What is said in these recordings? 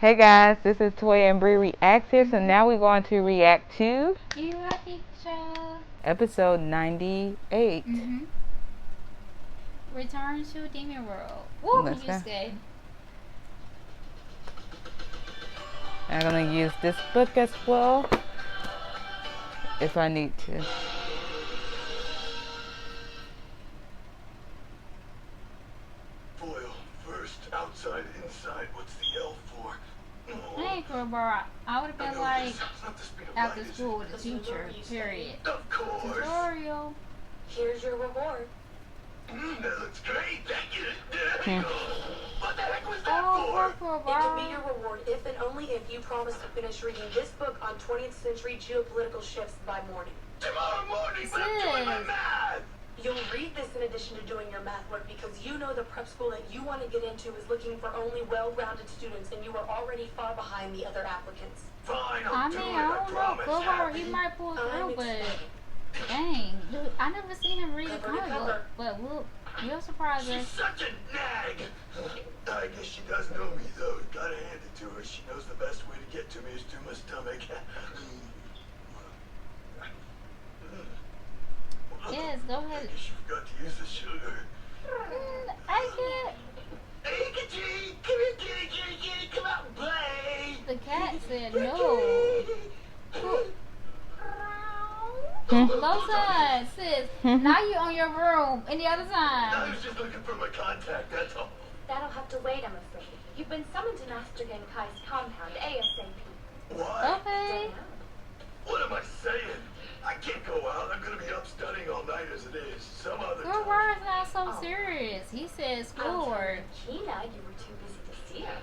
Hey guys, this is Toy and Bree Reacts here, so now we're going to react to episode 98. Return to Demon World. Woo, Let's go. Yusuke. I'm going to use this book as well, if I need to. Foil, first, outside, inside, what's the L for? Hey, Kurobara, I would have been like after light, school with a teacher, period. Of course. Tutorial. Here's your reward. That looks great, thank you. What the heck was that Oh, for? It can be your reward if and only if you promise to finish reading this book on 20th century geopolitical shifts by morning. Tomorrow morning, but I'm doing my math. You'll read this in addition to doing your math work because you know the prep school that you want to get into is looking for only well-rounded students and you are already far behind the other applicants. Fine, I I'll do mean, it, I I don't know. promise. Kurobara, he Happy? might pull through, but excited. dang, dude, I never seen him read a Cover to comic cover. book. But you'll surprise She's us. such a nag. I guess she does know me, though. Gotta hand it to her. She knows the best way to get to me is through my stomach. Yes, go I ahead. guess you forgot to use the sugar. I get. Hey, Kitty! Come here, kitty, come out and play! The cat said no. Low side, sis. Now you on your room. Any other I time? was just looking for my contact, that's all. That'll have to wait, I'm afraid. You've been summoned to Master Genkai's compound, ASAP. What? Okay. What am I saying? I can't go out. I'm gonna be up studying all night as it is. Some other Your time. word's not so serious. He said schoolwork. Kina, you were too busy to see her.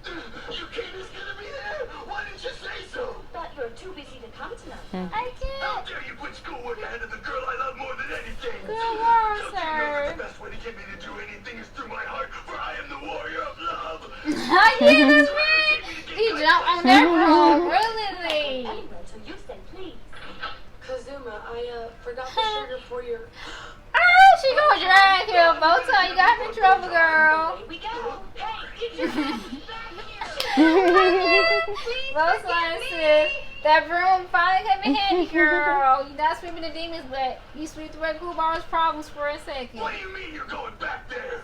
Yukina's gonna be there? Why didn't you say so? Thought you were too busy to come tonight. I How can't. dare you put schoolwork ahead of the girl I love more than anything? Good Don't word, you know sir. that the best way to get me to do anything is through my heart, for I am the warrior of love. Yeah, that's right. He jumped on that room. Really? Anyway, so you said please. Kazuma, I forgot the sugar for your... Oh, she gonna drag him. Boto, you got in trouble, girl. Away we go. Hey, get your ass back here. Boto sis. That broom finally came in handy, girl. You not sweeping the demons, but you sweep away Kuwabara's problems for a second. What do you mean you're going back there?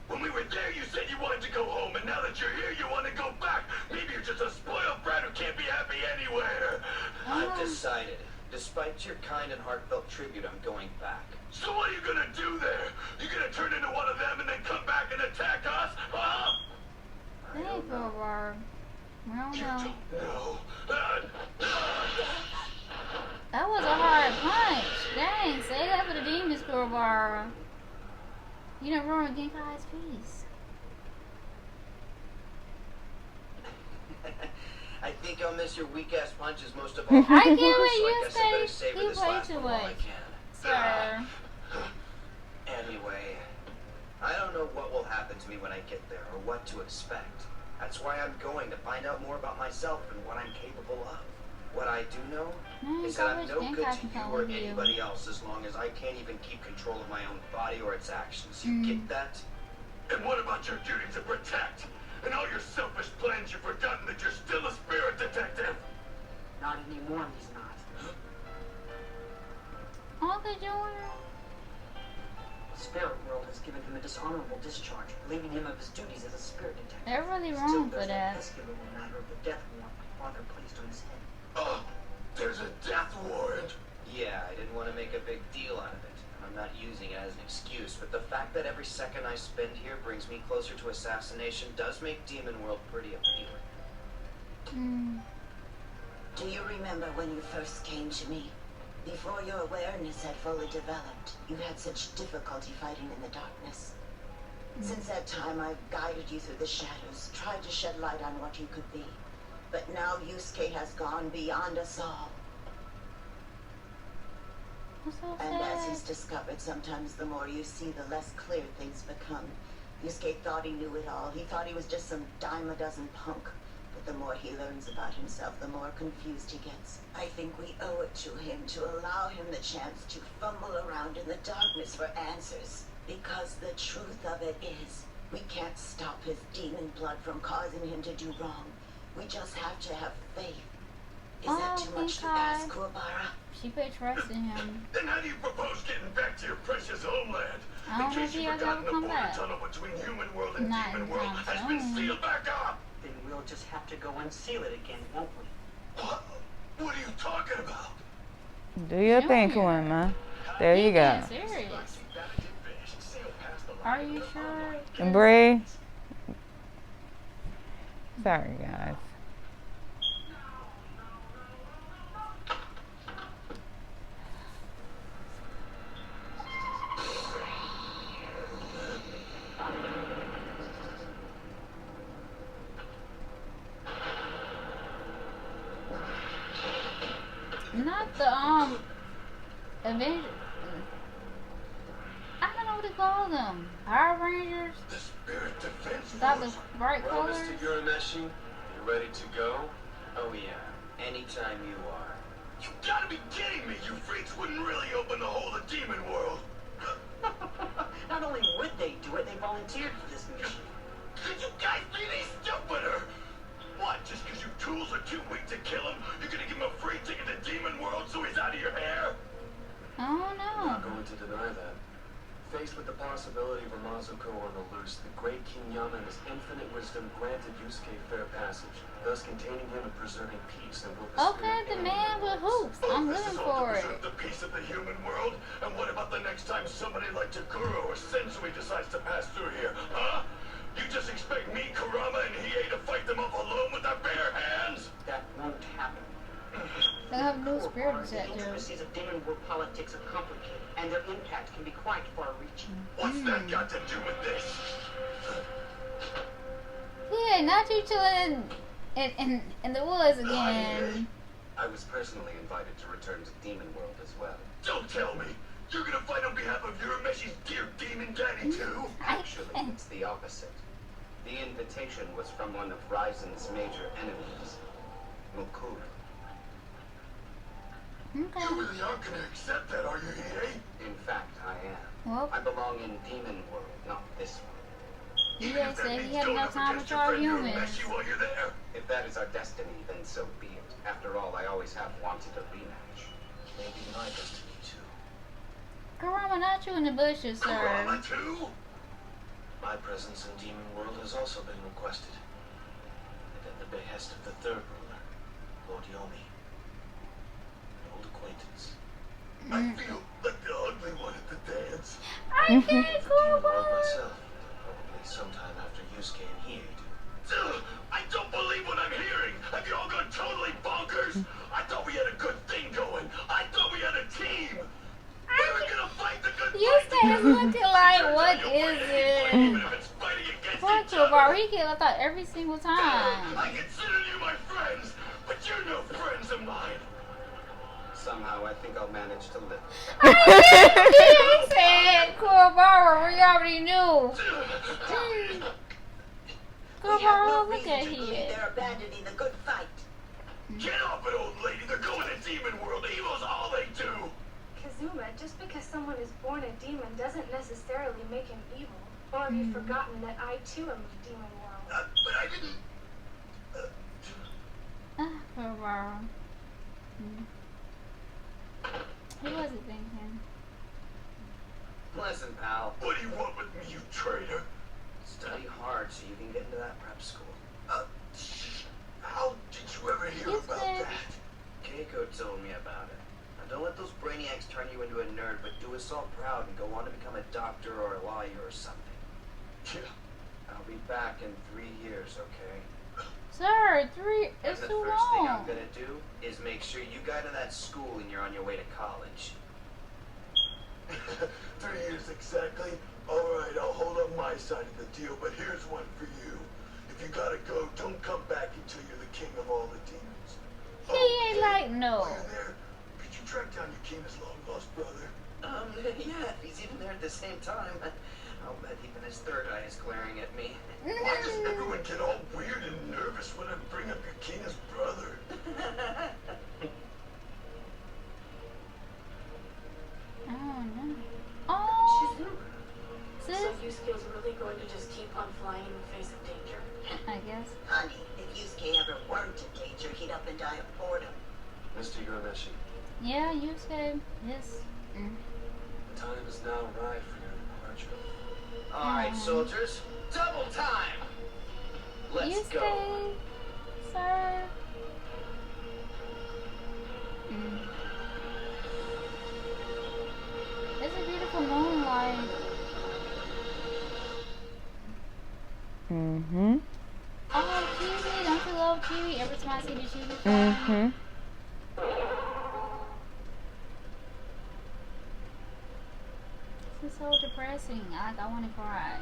When we were there, you said you wanted to go home, and now that you're here, you want to go back. Maybe you're just a spoiled brat who can't be happy anywhere. I've decided. Despite your kind and heartfelt tribute, I'm going back. So what are you gonna do there? You gonna turn into one of them and then come back and attack us? Huh? Hey, Kuwabara. I don't You know. don't know. That was a hard punch. Dang, say that for the demons, Kuwabara. You done ruined Genkai's peace. I think I'll miss your weak-ass punches most of all. I can't So let I you guess I better stay. savor He this played last too one while I much. can. Sir. Anyway, I don't know what will happen to me when I get there or what to expect. That's why I'm going to find out more about myself and what I'm capable of. What I do know is that I'm no good to you or anybody else as long as I can't even keep control of my own body or its actions. You get that? And what about your duty to protect? And all your selfish plans you've forgotten that you're still a spirit detective? Not anymore, he's not. Uncle Junior. The spirit world has given him a dishonorable discharge, relieving him of his duties as a spirit detective. They're really Still, wrong for there's that. pesky little matter of the death warrant my father placed on his head. Oh, there's a death warrant. Yeah, I didn't want to make a big deal out of it. I'm not using it as an excuse, but the fact that every second I spend here brings me closer to assassination does make Demon World pretty appealing. Do you remember when you first came to me? Before your awareness had fully developed, you had such difficulty fighting in the darkness. Since that time, I've guided you through the shadows, tried to shed light on what you could be. But now Yusuke has gone beyond us all. So And as he's sad. discovered, sometimes the more you see, the less clear things become. Yusuke thought he knew it all. He thought he was just some dime a dozen punk. But the more he learns about himself, the more confused he gets. I think we owe it to him to allow him the chance to fumble around in the darkness for answers. Because the truth of it is, we can't stop his demon blood from causing him to do wrong. We just have to have faith. Is that too much to ask, Kuwabara? She put trust in him. Then how do you propose getting back to your precious homeland? I don't In know case if he you've ever forgotten, the come border back. tunnel between human world and Not demon world anytime has been soon. sealed back up. Then we'll just have to go unseal it again, won't we? What? What are you talking about? Do your thing, Junior. Kuima. There you go. Being serious. Are you sure? And Bree. Sorry, guys. Not the Avengers. I don't know what to call them. Power Rangers. The Spirit Defense Without the Force. bright Well, colors. Mr. Urameshi, you ready to go? Oh yeah, anytime you are. You gotta be kidding me! You freaks wouldn't really open the whole of Demon World. Not only would they do it, they volunteered for this mission. Could you guys be any stupider? What, just because you tools are too weak to kill him, you're gonna give him a free ticket to Demon World so he's out of your hair? I don't I'm know. not going to deny that. Faced with the possibility of a Mazuko on the loose, the great King Yama in his infinite wisdom granted Yusuke fair passage, thus containing him and preserving peace and will the Okay, the man with hoops. I'm This living is all for to it. preserve the peace of the human world? And what about the next time somebody like Takuro or Sensui decides to pass through here, huh? You just expect me, Kurama, and Hiei to fight them off alone with our bare hands? That won't happen. They have new spirit The detective. intricacies of demon world politics are complicated, and their impact can be quite far-reaching. What's that got to do with this? Yeah, not you chilling in the woods again. I was personally invited to return to Demon World as well. Don't tell me! You're gonna fight on behalf of Urameshi's dear demon daddy, too? Actually, it's the opposite. The invitation was from one of Ryzen's major enemies, Mukuru. Okay. You really aren't gonna accept that, are you, Hiei? In fact, I am. Well, I belong in Demon World, not this one. you Even guys if that said means he had going enough up time against with your our friend humans. Urameshi while you're there. If that is our destiny, then so be it. After all, I always have wanted a rematch. Maybe my destiny too. Kurama, not you in the bushes, Kurama, sir. too? My presence in Demon World has also been requested. And at the behest of the third ruler, Lord Yomi. An old acquaintance. I feel like the ugly one at the dance. I can't, For Demon World Kurama. myself, probably sometime after Yusuke and Hiei do. Ugh, I don't believe what I'm hearing! Have you all gone totally bonkers? I thought we had a good thing going. I thought we had a team. We were gonna fight the good You fight stay together. looking like, Turns what out you'll is fight any fight, even it? if it's fighting against Poor each other. Kurama, he get left out every single time. I consider you my friends, but you're no friends of mine. Somehow, I think I'll manage to live. He said, Kurama, we already knew. We have no Kurama, look reason at to believe here. they're abandoning the good fight. Get off it, old lady. They're going to Demon World. Evil's all they do. Kazuma, just because someone is born a demon doesn't necessarily make him evil. Or have you forgotten that I too am of demon world? But I didn't... Kurama. He wasn't thinking. Listen, pal. What do you want with me, you traitor? Study hard so you can get into that prep school. How did you ever hear You about said- that? Keiko told me about it. Now, don't let those brainiacs turn you into a nerd, but do us all proud and go on to become a doctor or a lawyer or something. Yeah. I'll be back in 3 years, okay? Sir, three, And it's the too first thing I'm long. gonna do is make sure you got to that school and you're on your way to college. 3 years exactly. All right, I'll hold up my side of the deal, but here's one for you. If you gotta go, don't come back until you're the king of all the demons. He ain't like, no. While you're there, could you track down Yukina's long-lost brother? Yeah, if he's even there at the same time, I'll bet even his third eye is glaring at me. Why does everyone get all weird and nervous when I bring up Yukina's brother? I don't know. Oh, Shizuru, gonna die of boredom. Mr. Urameshi, Yeah, Yusuke. Yes. the time is now right for your departure. Alright, soldiers. Double time! Let's go. Yusuke, sir. It's a beautiful moonlight. Mm-hmm. Oh, Chibi, don't you love Chibi? Every time I see the Chibi fan. Mm-hmm. This is so depressing. I want to cry.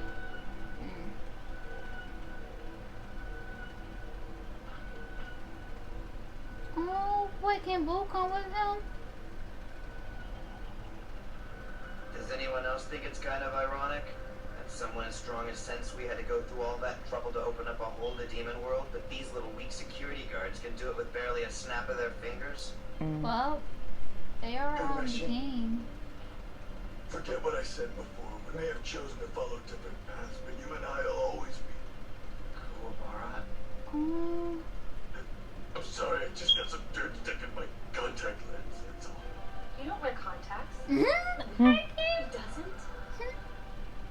Oh, wait, can Boo come with him? Does anyone else think it's kind of ironic? That someone as strong as Sensui had to go through all that trouble to open up a hole to Demon World, but these little weak security guards can do it with barely a snap of their fingers? Well, they are on the team. Forget what I said before. We may have chosen to follow different paths, but you and I will always be. Kuwabara. Oh, I'm sorry, I just got some dirt stuck in my contact lens, that's all. You don't wear contacts. I He doesn't?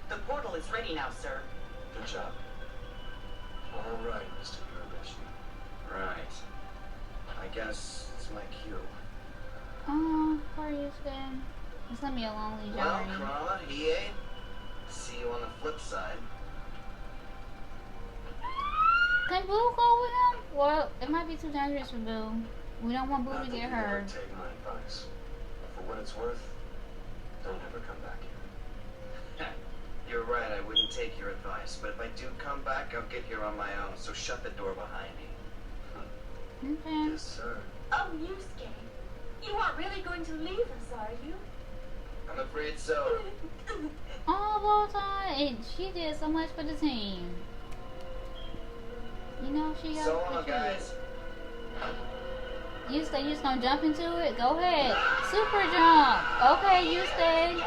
The portal is ready now, sir. Good job. All right, Mr. Urameshi. Right. I guess it's my cue. Oh, poor Yusuke. It's gonna be a lonely Well, journey. Kurama, Hiei, see you on the flip side. Can Boo go with him? Well, it might be too dangerous for Boo. We don't want Boo Not to that get you ever hurt. take my advice. For what it's worth, don't ever come back here. You're right, I wouldn't take your advice, but if I do come back, I'll get here on my own, so shut the door behind me. Okay. Yes, sir. Oh, Yusuke. You aren't really going to leave us, are you? I'm afraid so. Oh, Bowtie, and she did so much for the team. You know, she got So long, guys. You stay, you just gonna jump into it? Go ahead. Super jump. Okay, you stay.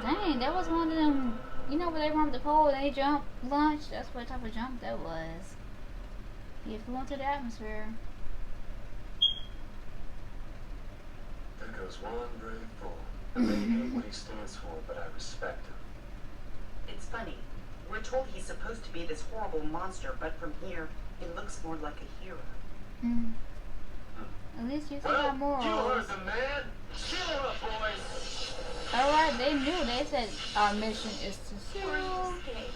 Dang, that was one of them, you know, where they run the pole and they jump lunch? That's what type of jump that was. He flew into the atmosphere. There goes one brave fool. I may hate what he stands for, but I respect him. It's funny. We're told he's supposed to be this horrible monster, but from here, he looks more like a hero. At least you still got morals. You heard the man. Cheer up, boys. Alright, they knew. They said our mission is to Poor steal. Yusuke.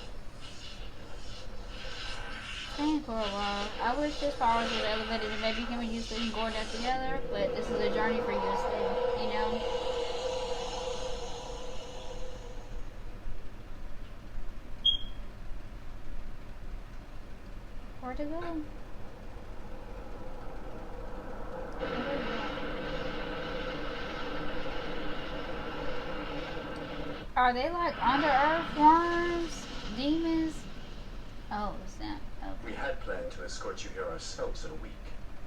Dang, for a while. I wish his powers was elevated and maybe him and you can go that together, but this is a journey for you to stay, you know? Where to go? Are they like under earth worms? Demons? Oh, snap. We Okay. had planned to escort you here ourselves in a week.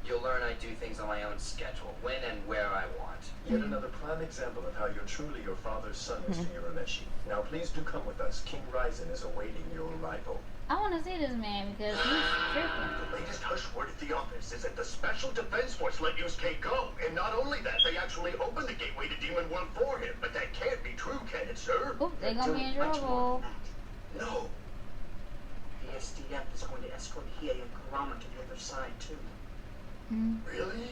You'll learn I do things on my own schedule, when and where I want. Yet another prime example of how you're truly your father's son, Mr. Urameshi. Now please do come with us. King Ryzen is awaiting your arrival. I want to see this man because he's tripping. The latest hush word at the office is that the Special Defense Force let Yusuke go. And not only that, they actually opened the gateway to Demon World for him. But that can't be true, can it, sir? Oop, they're gonna be in trouble. No. The SDF is going to escort Hiei and Kurama to the other side, too. Really?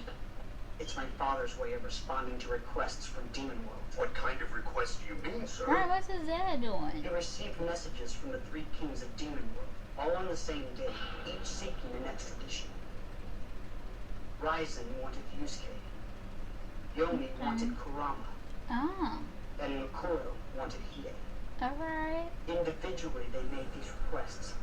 It's my father's way of responding to requests from Demon World. What kind of request do you mean, sir? Alright, what's his dad doing? He received messages from the three kings of Demon World, all on the same day, each seeking an extradition. Ryzen wanted Yusuke. Yomi wanted Kurama. Oh, And Mukuro wanted Hiei. alright. Individually, they made these requests,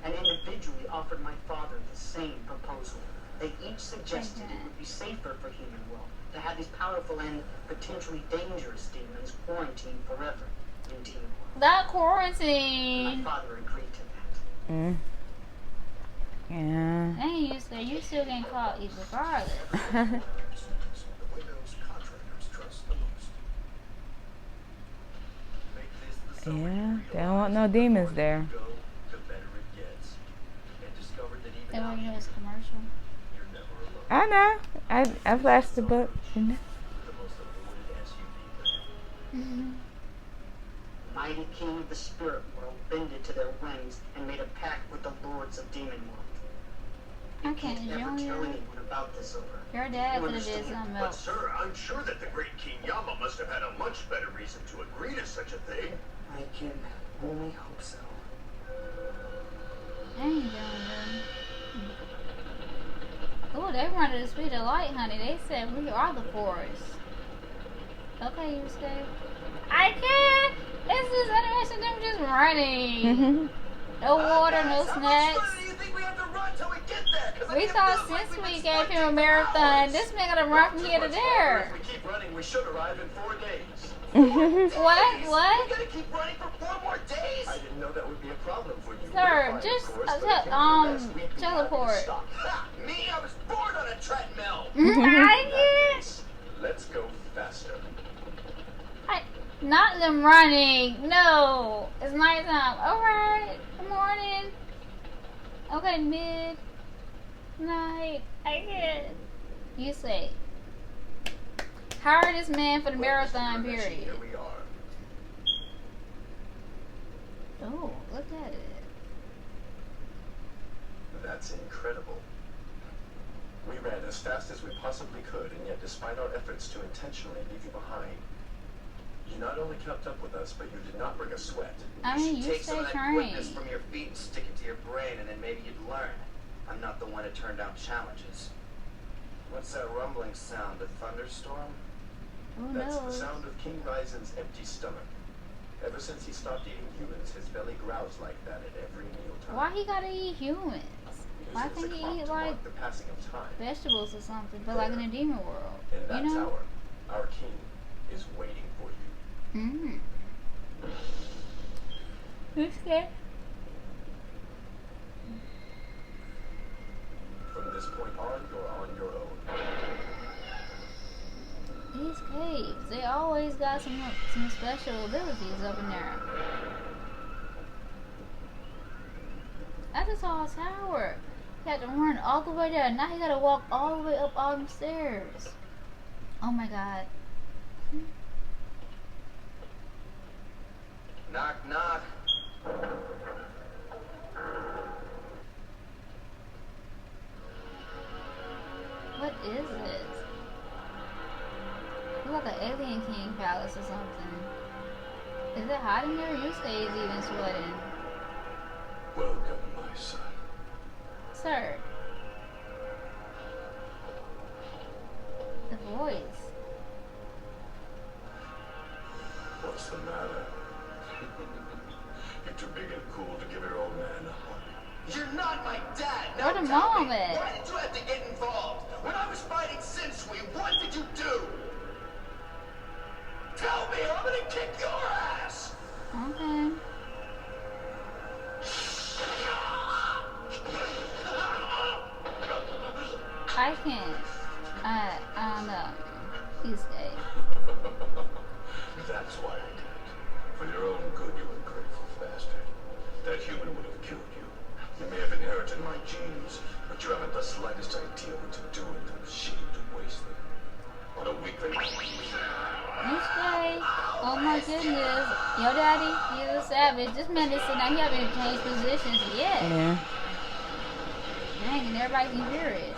and individually offered my father the same proposal. They each suggested it would be safer for human world to have these powerful and potentially dangerous demons quarantined forever in Demon World. That My quarantine. father agreed to that. Yeah. Dang, you still getting caught regardless. The windows contractors trust the most. Make this the Yeah, they don't want no demons there. go, the better it gets. And discovered that They even want to do his commercial. I know. I flashed the book. You know. The most awarded SUV brand. Mighty king of the spirit world bended to their whims and made a pact with the lords of demon world. You Okay, can't ever tell Junior. anyone about this over. Your dad You could have did understand? something But else. sir, I'm sure that the great King Yama must have had a much better reason to agree to such a thing. I can only hope so. Dang, Junior. Oh, they run at the speed of light, honey. They said we are the forest. Okay, you stay. I can't. This is animation. Them just running. No water, no Guys, how much snacks. further do you think we have to run till we get there? 'Cause I We mean, it thought feels like since we've we been gave stuck him a here for marathon, hours. this man gotta run from here to there. If we keep running, we should arrive in 4 days. What? We What? gotta keep running for 4 more days? I didn't know that would be a problem for you. Sir, We're fine, just, of course, but if you need rest, we'd be happy to teleport. stop. Ha! Me? I was bored on a treadmill. I In that can't. case, let's go faster. Not them running. No. It's nighttime. Alright. Good morning. Okay, midnight. I can't. You say. Hire this man for the marathon Well, Mr. period. Here we are. Oh, look at it. That's incredible. We ran as fast as we possibly could, and yet despite our efforts to intentionally leave you behind, you not only kept up with us, but you did not break a sweat. I mean, you Take some stay of that trained. quickness from your feet and stick it to your brain, and then maybe you'd learn. I'm not the one to turn down challenges. What's that rumbling sound? A thunderstorm? Who That's the knows? sound of King Ryzen's empty stomach. Ever since he stopped eating humans, his belly growls like that at every mealtime. Why he gotta eat humans? Why Uses can't the he clock eat to like mark the passing of time. vegetables or something? But like in the demon world, In that you know? tower, our king is waiting for you. Mm. You scared? From this point on, you're on your own. These caves, they always got some special abilities up in there. I just saw a tower. He had to run all the way there. Now he gotta walk all the way up all them stairs. Oh my god. Knock, knock. What is this? Look like an alien king palace or something. Is it hot in there? Yusuke is even sweating. Welcome, my son. Sir. The voice. What's the matter? You're too big and cool to give your old man a hug. You're not my dad. Now Where the tell mom me, at? why did you have to get involved? When I was fighting Sensui, what did you do? Tell me, or I'm gonna kick your ass. Okay. I can't. I don't know. Yusuke. That's why I did it. For your own good, you ungrateful bastard. That human would have killed you. You may have inherited my genes, but you haven't the slightest idea what to do with them. Ashamed to waste them. On a weakling. Yusuke. Oh my goodness. Yo daddy, he's a savage. This man is sitting down. He haven't even changed positions yet. Yeah. Dang, and everybody can hear it.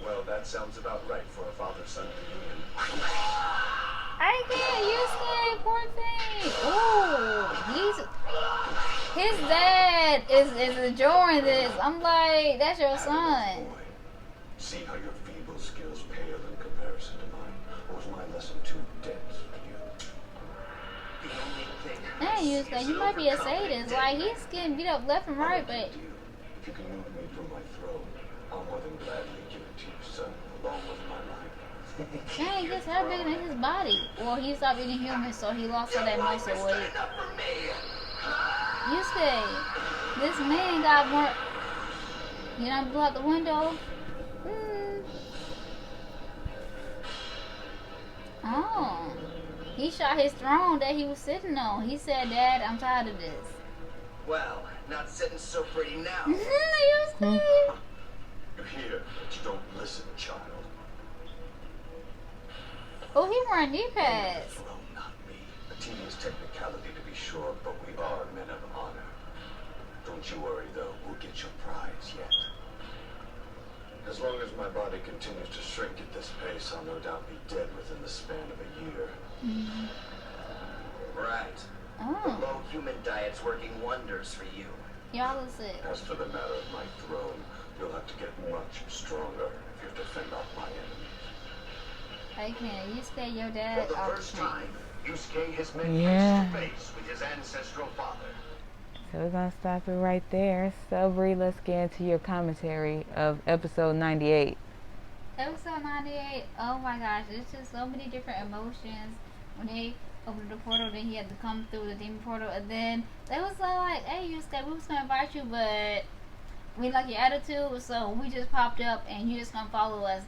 Well, that sounds about right for a father-son reunion. I can't. Yusuke, poor thing. Ooh, his dad is enjoying this. I'm like, that's your son. Boy, see how your feeble skills pale in comparison to mine? Or was my lesson too dense for you? The only thing Dang, Yusuke, you might be a sadist. Like, he's getting beat up left and right, but If you can move me from my throne, I'll more than gladly give it to your son, along with my life. dang, his hair bigger than his body. Well, he stopped eating humans, so he lost all that muscle weight. Stand up for me! Yusuke, this man got more. You know, blew out the window. Oh, he shot his throne that he was sitting on. He said, "Dad, I'm tired of this." Well, not sitting so pretty now. Yusuke. You hear, but you don't listen, child. wearing knee pads. Well, not me. A tedious technicality to be sure, but we are men of honor. Don't you worry, though. We'll get your prize yet. As long as my body continues to shrink at this pace, I'll no doubt be dead within the span of a year. Right. The low human diet's working wonders for you. Y'all is it. As for the matter of my throne, you'll have to get much stronger if you defend off my enemies. Okay, you stay your dad For the off first the train. time, Yusuke has met Yeah. face to face with his ancestral father. So we're gonna stop it right there. So Bree, let's get into your commentary of episode 98. Episode 98, oh my gosh, it's just so many different emotions. When they opened the portal, then he had to come through the demon portal, and then they was like, hey, you said we was gonna invite you, but we like your attitude, so we just popped up and you just gonna follow us.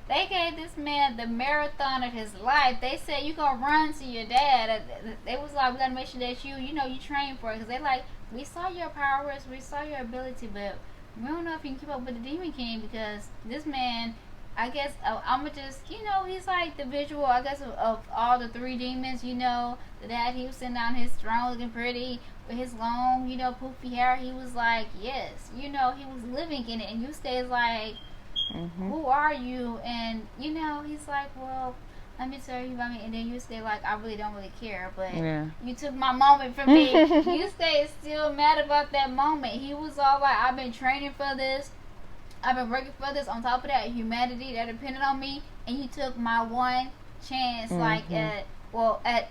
They gave this man the marathon of his life. They said you gonna run to your dad. They was like, we gotta make sure that you train for it, because they like, we saw your powers, we saw your ability, but we don't know if you can keep up with the Demon King, because this man, I guess, I'ma just, he's like the visual, I guess, of all the three demons, the dad, he was sitting down his throne looking pretty, with his long, poofy hair, he was like, yes, he was living in it, and Yusuke is like, who are you? And, he's like, well, let me tell you about me. And then Yusuke like, I really don't really care, but you took my moment from me. Yusuke is still mad about that moment. He was all like, I've been training for this. I've been working for this. On top of that, humanity that depended on me. And you took my one chance, like, at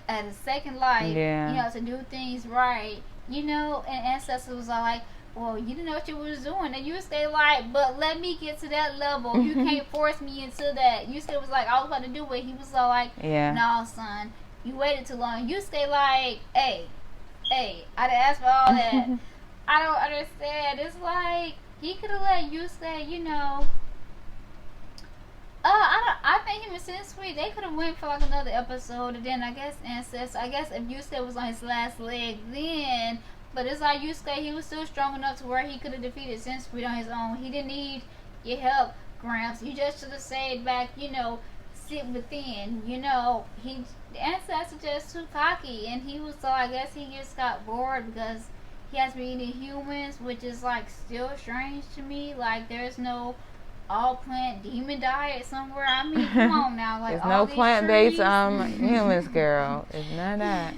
a second life, to do things right. And Ancestors was all like, well, you didn't know what you was doing. And Yusuke like, but let me get to that level. You can't force me into that. Yusuke was like, I was about to do it. He was all like, no, son, you waited too long. Yusuke like, hey, I didn't ask for all that. I don't understand. It's like, he could have let Yusuke, I think him and Sensui, they could have went for like another episode. And then I guess if Yusuke was on his last leg, then... But it's like Yusuke, he was still strong enough to where he could have defeated Sensui on his own. He didn't need your help, Gramps. You just should have stayed back, sit within. The ancestor just too cocky. And he was, so I guess he just got bored because he has been eating humans, which is like still strange to me. Like there's no all plant demon diet somewhere. I mean, come on now. Like, there's no plant-based humans, girl. It's none of that.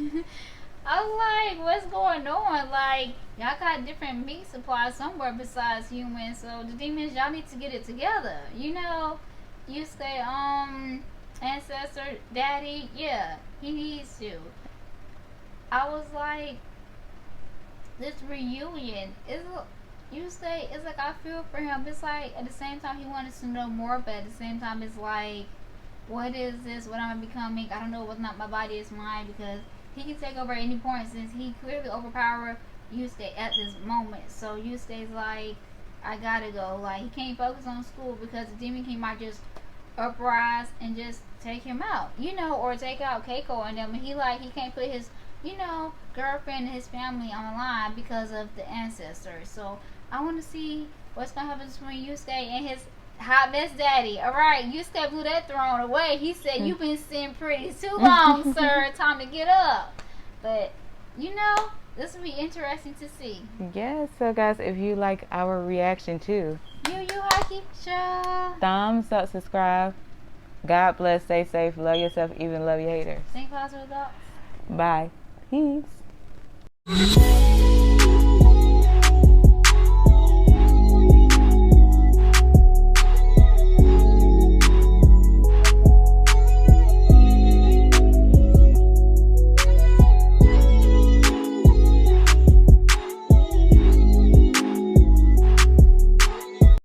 I was like, what's going on? Like, y'all got different meat supplies somewhere besides humans, so the demons, y'all need to get it together. You say, ancestor, daddy, he needs to. I was like, this reunion, it's like, I feel for him. It's like, at the same time, he wanted to know more, but at the same time, it's like, what is this? What am I becoming? I don't know what's not my body is mine, because he can take over at any point since he clearly overpowered Yusuke at this moment. So Yusuke's like, I gotta go. Like, he can't focus on school because the Demon King might just uprise and just take him out, or take out Keiko and them. And he can't put his, girlfriend and his family on the line because of the ancestors. So I want to see what's gonna happen between Yusuke and his hot mess daddy. Alright, Yusuke blew that throne away. He said, you've been sitting pretty too long, sir. Time to get up. But, this will be interesting to see. Yes, so guys, if you like our reaction too, Hakusho, thumbs up, subscribe. God bless, stay safe, love yourself, even love your haters. Think positive thoughts. Bye. Peace.